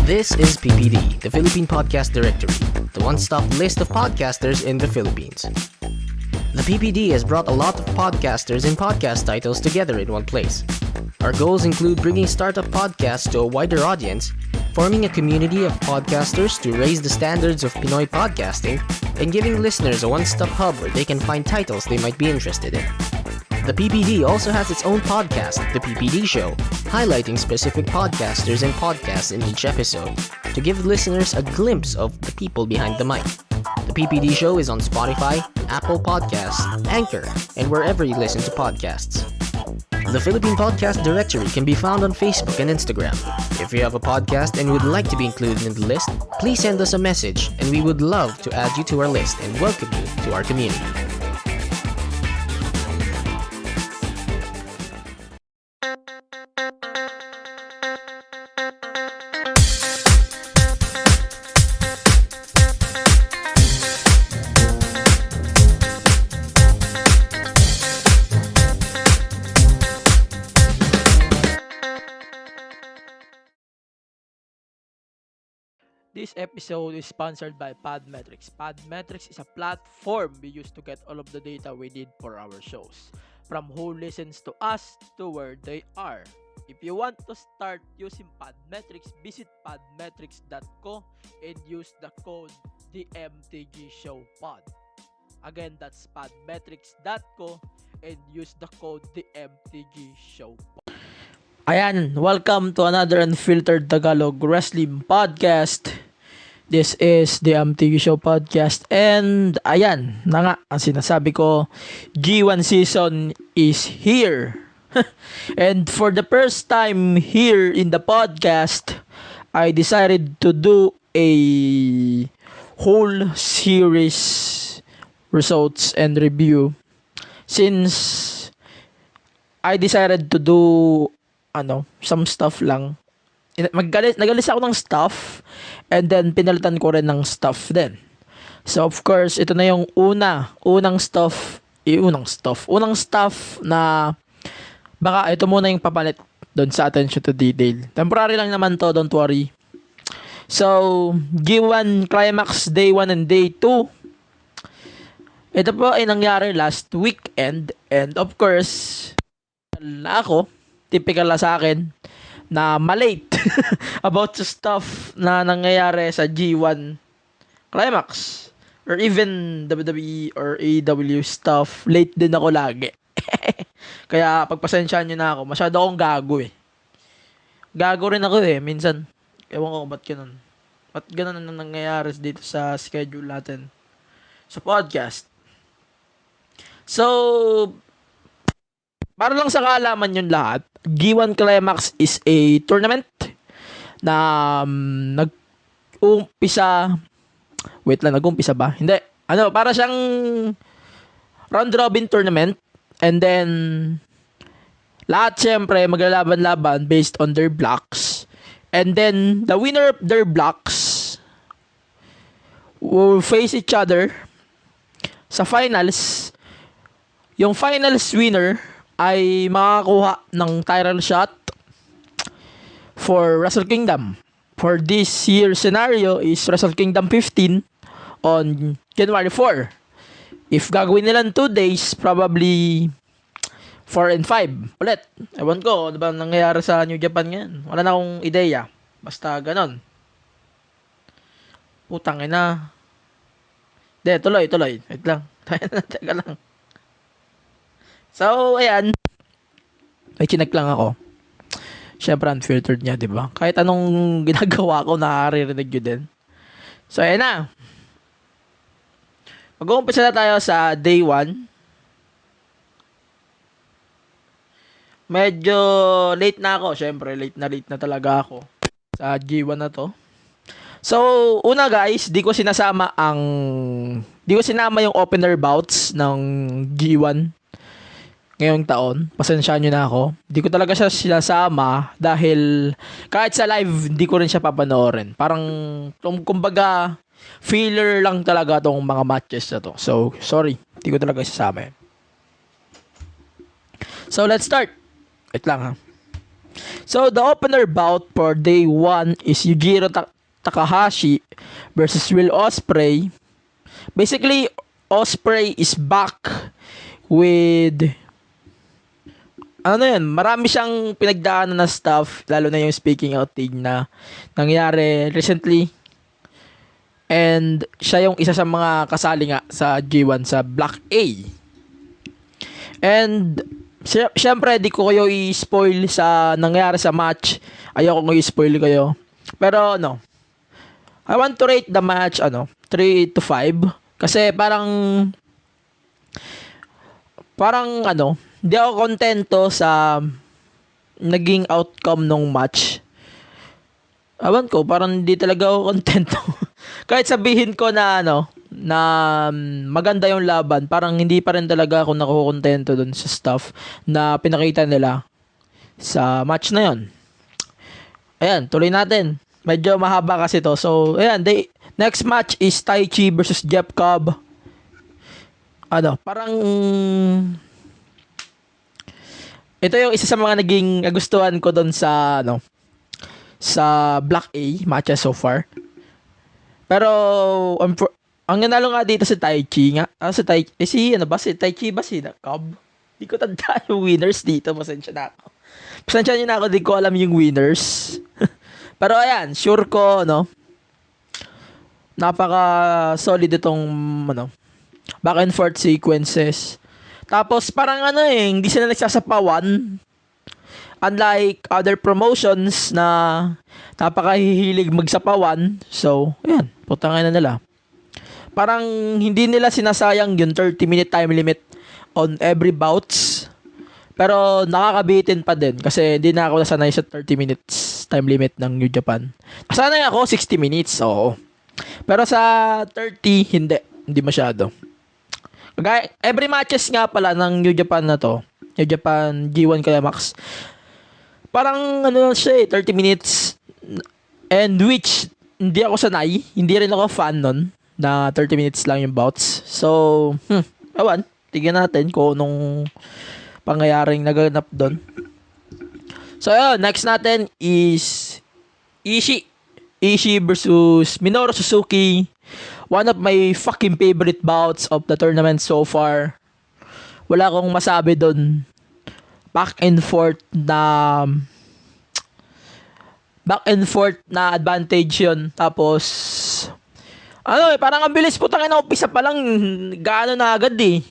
This is PPD, the Philippine Podcast Directory, the one-stop list of podcasters in the Philippines. The PPD has brought a lot of podcasters and podcast titles together in one place. Our goals include bringing startup podcasts to a wider audience, forming a community of podcasters to raise the standards of Pinoy podcasting, and giving listeners a one-stop hub where they can find titles they might be interested in. The PPD also has its own podcast, The PPD Show, highlighting specific podcasters and podcasts in each episode to give listeners a glimpse of the people behind the mic. The PPD Show is on Spotify, Apple Podcasts, Anchor, and wherever you listen to podcasts. The Philippine Podcast Directory can be found on Facebook and Instagram. If you have a podcast and would like to be included in the list, please send us a message and we would love to add you to our list and welcome you to our community. This episode is sponsored by Podmetrics. Podmetrics is a platform we use to get all of the data we need for our shows, from who listens to us to where they are. If you want to start using Podmetrics, visit podmetrics.co and use the code DMTGShowPod. Again, that's podmetrics.co and use the code DMTGShowPod. Ayan, welcome to another Unfiltered Tagalog Wrestling Podcast. This is the MTG Show Podcast. And ayan, na nga, ang sinasabi ko, G1 season is here. And for the first time here in the podcast, I decided to do a whole series results and review. Since I decided to do some stuff lang. Nagalis ako ng stuff and then pinalitan ko rin ng stuff din. So of course, ito na yung unang stuff na baka ito muna yung papalit doon sa attention to detail. Temporary lang naman to, don't worry. So, G1 Climax Day 1 and Day 2. Ito po ay nangyari last weekend and of course, ako typical na sa akin na malate about the stuff na nangyayari sa G1 Climax or even WWE or AEW stuff. Late din ako lagi. Kaya pagpasensyaan nyo na ako. Masyado akong gago eh. Gago rin ako eh. Minsan. Ewan ko ba't ganun. Ba't ganun ang nangyayari dito sa schedule natin sa podcast. So, para lang sa kaalaman yun lahat, G1 Climax is a tournament na nag-umpisa ba? Hindi. Para siyang round robin tournament and then lahat syempre maglalaban-laban based on their blocks and then the winner of their blocks will face each other sa finals. Yung finals winner ay makakuha ng title shot for Wrestle Kingdom. For this year's scenario is Wrestle Kingdom 15 on January 4. If gagawin nila 2 days, probably 4 and 5 ulit. Ewan ko, ano ba nangyayari sa New Japan ngayon? Wala na akong ideya. Basta ganon. Putang ina. Tuloy. Wait lang. Teka lang. So, ayan. May chinag lang ako. Siyempre, unfiltered niya, di ba? Kahit anong ginagawa ko, nakaririnig yun din. So, ayan na. Mag-uumpisa na tayo sa day 1. Medyo late na ako. Siyempre, late na talaga ako sa G1 na to. So, una guys, di ko sinama yung opener bouts ng G1 ngayong taon. Pasensyahan nyo na ako. Hindi ko talaga siya sinasama dahil kahit sa live, hindi ko rin siya papanoorin. Parang, kumbaga, filler lang talaga tong mga matches na to. So, sorry. Hindi ko talaga isasama yun. So, let's start. Wait lang ha. So, the opener bout for day 1 is Yujiro Takahashi versus Will Ospreay. Basically, Ospreay is back with marami siyang pinagdaanan na stuff, lalo na yung speaking out thing na nangyari recently. And siya yung isa sa mga kasali nga sa G1 sa Block A. And syempre di ko kayo i-spoil sa nangyari sa match. Ayoko nga i-spoil kayo. Pero I want to rate the match 3 to 5 kasi parang hindi ako kontento sa naging outcome ng match. Awan ko, parang hindi talaga ako kontento. Kahit sabihin ko na na maganda yung laban, parang hindi pa rin talaga ako nakukontento dun sa stuff na pinakita nila sa match na yon. Ayan, tuloy natin. Medyo mahaba kasi to. So, ayan, next match is Taichi versus Jeff Cobb. Parang ito yung isa sa mga naging nagustuhan ko doon sa sa Block A matches so far. Pero ang nanalo nga dito si Taichi nga. Si Taichi ba si Cobb? Di ko tanda yung winners dito. Pasensya nyo na ako. Di ko alam yung winners. Pero ayan, sure ko napaka solid itong back and forth sequences. Tapos parang hindi sila nagsasapawan. Unlike other promotions na napakahihilig magsapawan. So, ayan, putangin na nila. Parang hindi nila sinasayang yung 30-minute time limit on every bouts. Pero nakakabitin pa din kasi hindi na ako nasanay sa 30 minutes time limit ng New Japan. Nasanay ako 60 minutes, oo. Pero sa 30, hindi masyado. Every matches nga pala ng New Japan na to, New Japan G1 Climax, parang 30 minutes, and which hindi ako sanay, hindi rin ako fan nun na 30 minutes lang yung bouts. So, tignan natin kung anong pangyayaring naganap doon. So, next natin is Ishii versus Minoru Suzuki. One of my fucking favorite bouts of the tournament so far. Wala akong masabi doon. Back and forth na advantage yun. Tapos, parang ang bilis putangin na umpisa pa lang. Gaano na agad eh.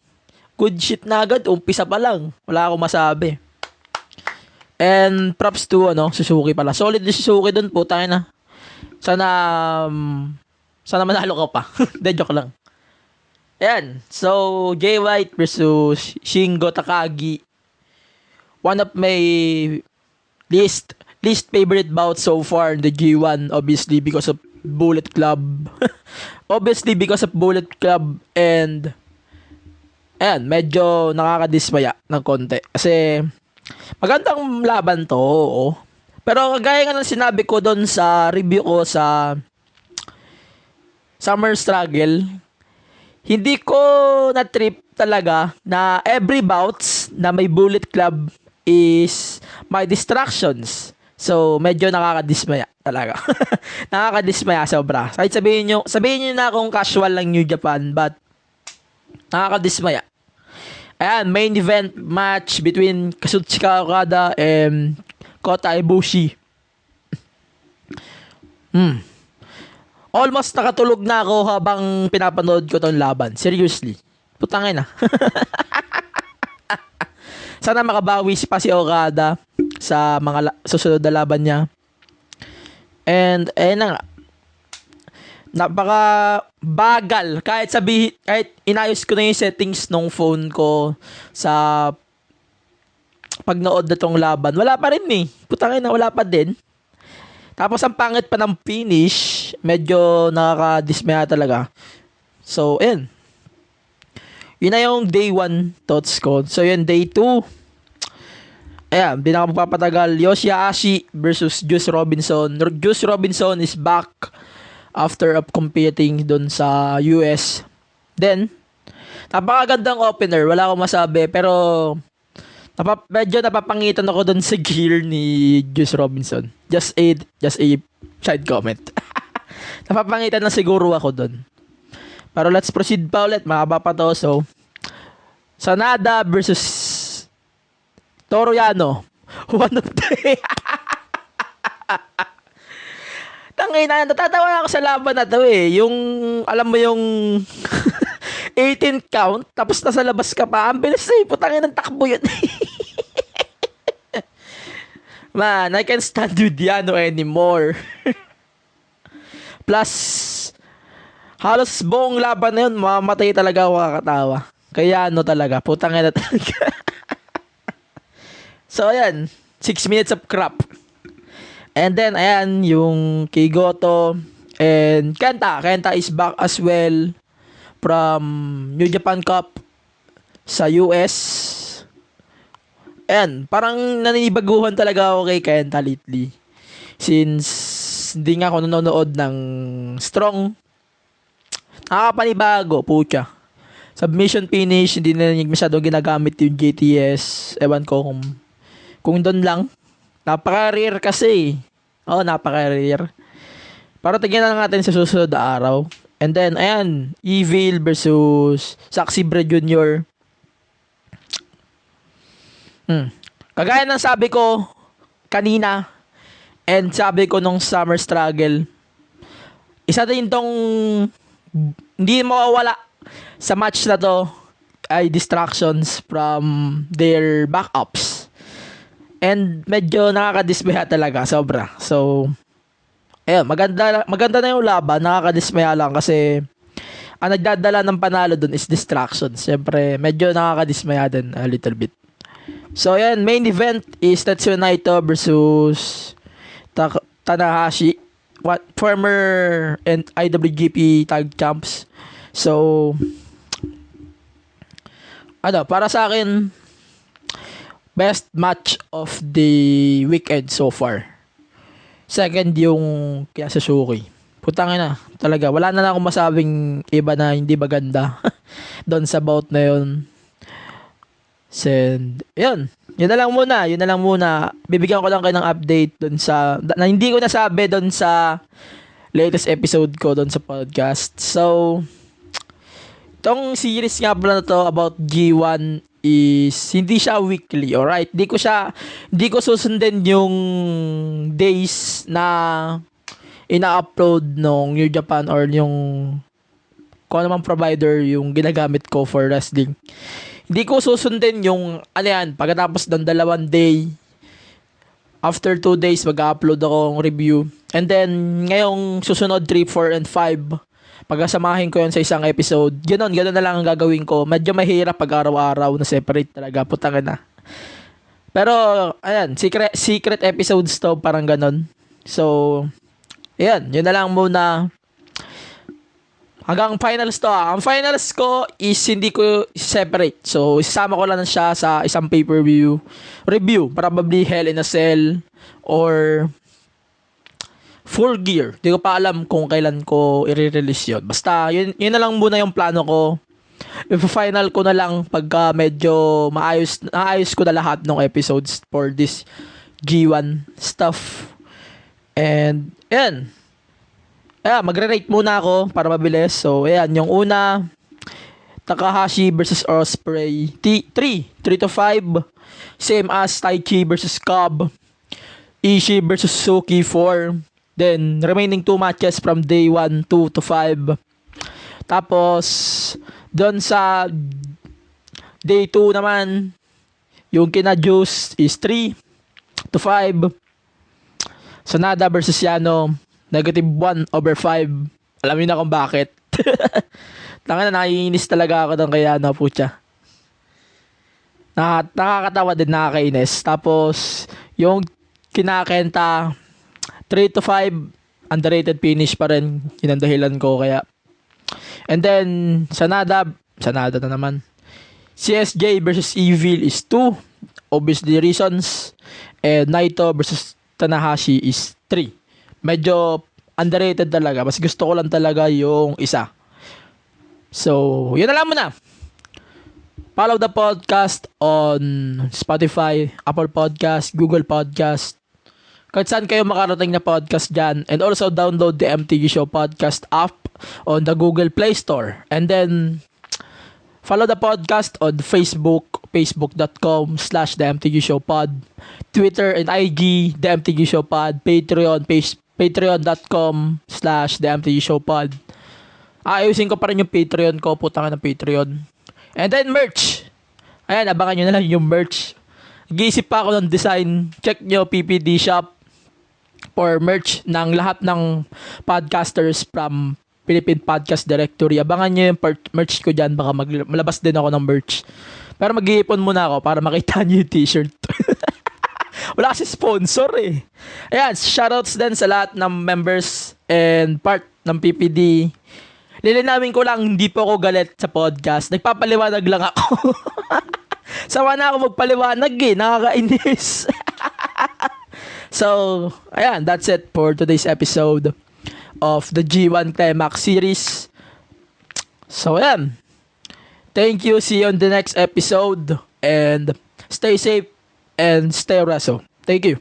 Good shit na agad. Umpisa pa lang. Wala akong masabi. And props to Suzuki pala. Solid yung Suzuki doon, putangin na. Sana manalo ka pa. De, joke lang. Ayan. So, Jay White versus Shingo Takagi. One of my least favorite bouts so far in the G1. Obviously, because of Bullet Club. And ayan, medyo nakakadismaya ng konti. Kasi, magandang laban to, oo. Pero kagaya nga ng sinabi ko doon sa review ko sa Summer Struggle, hindi ko na-trip talaga na every bouts na may Bullet Club is my distractions. So, medyo nakakadismaya talaga. Nakakadismaya sobra. Kahit sabihin nyo na akong casual lang New Japan, but nakakadismaya. Ayan, main event match between Kazuchika Okada and Kota Ibushi. Almost nakatulog na ako habang pinapanood ko tong laban. Seriously. Putangin na. Sana makabawi pa si Okada sa mga susunod na laban niya. And ayun na nga. Napaka bagal. Kahit inayos ko na yung settings ng phone ko sa pagnood na tong laban, wala pa rin eh. Putangin na, wala pa din. Tapos ang pangit pa ng finish, medyo nakakadismaya talaga. So, ayun. Yun na yung day 1 thoughts ko. So, yun, day 2. Ayan, di na ako magpapatagal. Yoshihashi versus Juice Robinson. Juice Robinson is back after of competing dun sa US. Then, napakagandang opener. Wala akong masabi. Pero, Medyo napapangitan ako doon sa gear ni Juice Robinson. Just a side comment. Napapangitan na siguro ako doon. Pero let's proceed pa ulit, mahaba pa to. So, Sanada versus Toriano. One of the... Tangina, natatawa ako sa laban na to eh. Yung, alam mo yung 18 count, tapos nasa labas ka pa. Ang bilis eh, putangin ng takbo yun. Man, I can't stand with Yano anymore. Plus, halos buong laban na yun, mamamatay talaga ako kakatawa. Kaya ano talaga, putangin na talaga. So, ayan, 6 minutes of crap. And then, ayan, yung kay Goto and Kenta. Kenta is back as well from New Japan Cup sa US. Ayan, parang naninibaguhan talaga ako kay Kenta lately. Since hindi nga ako nanonood ng Strong. Nakakapanibago, pucha. Submission finish, hindi na masyadong ginagamit yung JTS. Ewan ko kung doon lang. Napaka-rare kasi. Oo, napaka-rare. Para tingnan na natin sa susunod na araw. And then, ayan, Evil versus Saxibre Jr. Kagaya ng sabi ko kanina and sabi ko nung Summer Struggle, isa din tong hindi mawawala sa match na to ay distractions from their backups. And medyo nakakadismaya talaga, sobra. So, ayun, maganda na yung laban, nakakadismaya lang kasi ang nagdadala ng panalo dun is distractions. Siyempre, medyo nakakadismaya din a little bit. So, ayan, main event is Tetsuya Naito versus Tanahashi, former and IWGP tag champs. So, para sa akin, best match of the weekend so far. Second yung kaya Suzuki. Putangin na, talaga. Wala na akong masabing iba na hindi maganda doon sa bout na yun. And, yun. Yun na lang muna. Bibigyan ko lang kayo ng update doon sa, na hindi ko nasabi doon sa latest episode ko doon sa podcast. So, itong series nga pala na to about G1 is hindi siya weekly, alright? Hindi ko susundin yung days na ina-upload nung New Japan or yung kung anumang provider yung ginagamit ko for wrestling. Hindi ko susundin yung pagkatapos ng 2 day, after 2 days mag-upload ako ng review, and then ngayong susunod 3, 4, and 5 pagkasamahin ko yun sa isang episode. Ganon na lang ang gagawin ko. Medyo mahirap pag araw-araw na separate talaga. Putangin na. Pero, ayan, secret episodes to, parang ganon. So, ayan, yun na lang muna. Hanggang finals to. Ang finals ko is hindi ko separate. So, isasama ko lang siya sa isang pay-per-view review. Probably Hell in a Cell or Full Gear. Di ko pa alam kung kailan ko i-release yun. Basta, yun na lang muna yung plano ko. If-final ko na lang pagka medyo naayos ko na lahat ng episodes for this G1 stuff. And, ayan. Ayan, magre-rate muna ako para mabilis. So, ayan, yung una, Takahashi versus Ospreay. 3 to 5. Same as Taichi versus Cobb. Ishii versus Suzuki 4. Then, remaining 2 matches from day 1, 2 to 5. Tapos, doon sa day 2 naman, yung kina Juice is 3 to 5. Sanada versus Yano, -1/5. Alam niyo na kung bakit. Tanga na, nakainis talaga ako doon kay Yano, putya. Nakakatawa din, nakakainis. Tapos, yung kinakenta 3 to 5, underrated finish pa rin. Yun ang dahilan ko kaya. And then, Sanada na naman. CSJ versus Evil is 2. Obviously reasons. And Naito versus Tanahashi is 3. Medyo underrated talaga. Mas gusto ko lang talaga yung isa. So, yun na lang muna. Follow the podcast on Spotify, Apple Podcast, Google Podcast, kahit saan kayo makarating na podcast dyan. And also download the MTG Show Podcast app on the Google Play Store. And then follow the podcast on Facebook, facebook.com/the MTG Show Pod, Twitter and IG, the MTG Show Pod, Patreon, patreon.com/the MTG Show Pod. Ayusin ko pa rin yung Patreon ko, putang ng Patreon. And then merch. Ayan, abangan nyo na lang yung merch. Nag-iisip pa ako ng design. Check nyo PPD Shop for merch ng lahat ng podcasters from Philippine Podcast Directory. Abangan nyo yung merch ko dyan. Baka malabas din ako ng merch. Pero mag-iipon muna ako para makita nyo yung t-shirt. Wala kasi sponsor eh. Ayan, shoutouts din sa lahat ng members and part ng PPD. Lilinawin ko lang, hindi po ako galit sa podcast. Nagpapaliwanag lang ako. Sawa na ako magpaliwanag eh. Nakakainis. So, ayan, that's it for today's episode of the G1 Climax series. So, ayan. Thank you. See you on the next episode. And stay safe and stay reso. Thank you.